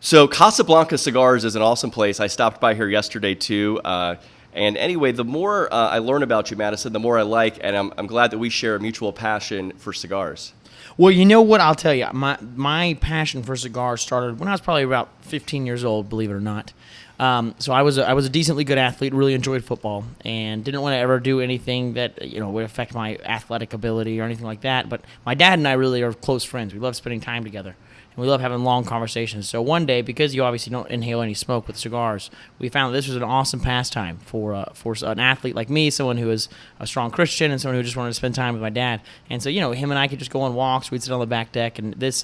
So Casablanca Cigars is an awesome place. I stopped by here yesterday too. And anyway, the more I learn about you, Madison, the more I like, and I'm glad that we share a mutual passion for cigars. Well, you know what? I'll tell you. My passion for cigars started when I was probably about 15 years old, believe it or not. So I was a decently good athlete, really enjoyed football, and didn't want to ever do anything that would affect my athletic ability or anything like that. But my dad and I really are close friends. We love spending time together, and we love having long conversations. So one day, because you obviously don't inhale any smoke with cigars, we found that this was an awesome pastime for an athlete like me, someone who is a strong Christian, and someone who just wanted to spend time with my dad. And so him and I could just go on walks. We'd sit on the back deck, and this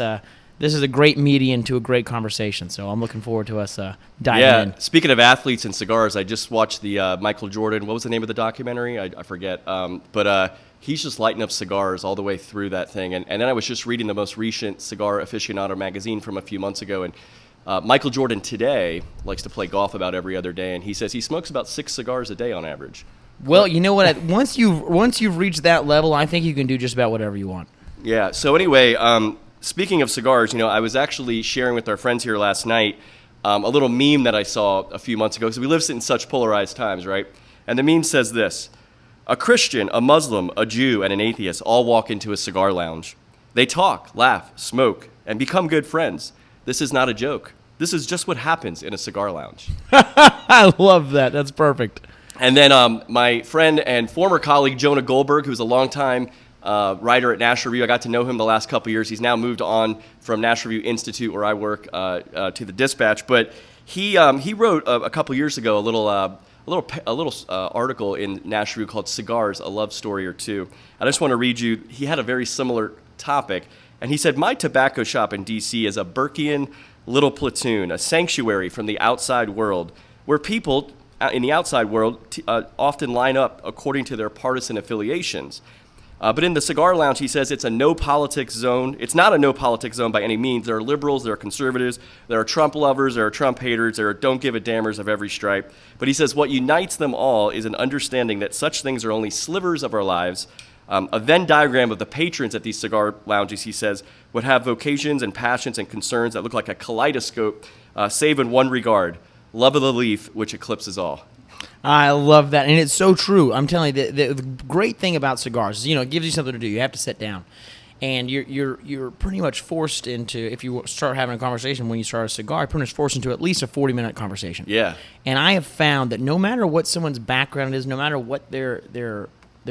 is a great median to a great conversation. So I'm looking forward to us diving in. Speaking of athletes and cigars, I just watched the Michael Jordan. What was the name of the documentary? I forget. But he's just lighting up cigars all the way through that thing. And then I was just reading the most recent Cigar Aficionado magazine from a few months ago. And Michael Jordan today likes to play golf about every other day. And he says he smokes about 6 cigars a day on average. Well, you know what? Once you've reached that level, I think you can do just about whatever you want. Yeah. So anyway, speaking of cigars, I was actually sharing with our friends here last night a little meme that I saw a few months ago, because we live in such polarized times, right? And the meme says this: a Christian, a Muslim, a Jew, and an atheist all walk into a cigar lounge. They talk, laugh, smoke, and become good friends. This is not a joke. This is just what happens in a cigar lounge. I love that. That's perfect. And then my friend and former colleague, Jonah Goldberg, who's a longtime writer at National Review. I got to know him the last couple of years. He's now moved on from National Review Institute, where I work, to the Dispatch. But he wrote a couple years ago a little article in National Review called "Cigars: A Love Story or Two." I just want to read you. He had a very similar topic, and he said, "My tobacco shop in D.C. is a Burkean little platoon, a sanctuary from the outside world, where people in the outside world often line up according to their partisan affiliations." But in the cigar lounge, he says it's a no-politics zone. It's not a no-politics zone by any means. There are liberals, there are conservatives, there are Trump lovers, there are Trump haters, there are don't-give-a-dammers of every stripe. But he says what unites them all is an understanding that such things are only slivers of our lives. A Venn diagram of the patrons at these cigar lounges, he says, would have vocations and passions and concerns that look like a kaleidoscope, save in one regard: love of the leaf, which eclipses all. I love that, and it's so true. I'm telling you, the great thing about cigars is, it gives you something to do. You have to sit down, and you're pretty much forced into, if you start having a conversation when you start a cigar, you're pretty much forced into at least a 40-minute conversation. Yeah. And I have found that no matter what someone's background is, no matter what their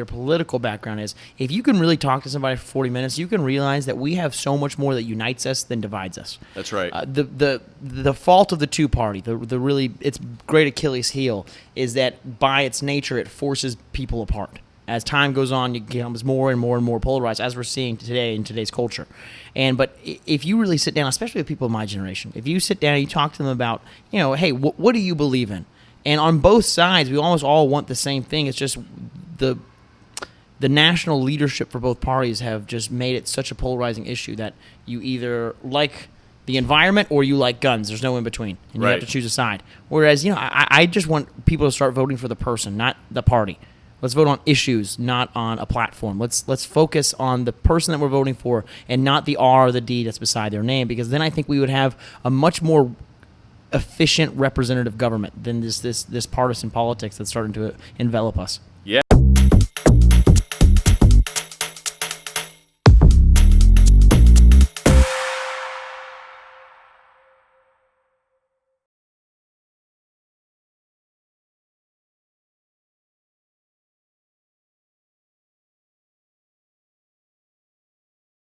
political background is, if you can really talk to somebody for 40 minutes, you can realize that we have so much more that unites us than divides us. That's right. The fault of the two-party, the really, its great Achilles heel, is that by its nature it forces people apart. As time goes on, it becomes more and more and more polarized, as we're seeing today in today's culture. But if you really sit down, especially with people of my generation, if you sit down and you talk to them about, hey, what do you believe in? And on both sides, we almost all want the same thing. It's just the national leadership for both parties have just made it such a polarizing issue that you either like the environment or you like guns. There's no in between, and you have to choose a side. Whereas, I just want people to start voting for the person, not the party. Let's vote on issues, not on a platform. Let's focus on the person that we're voting for, and not the R or the D that's beside their name, because then I think we would have a much more efficient representative government than this partisan politics that's starting to envelop us.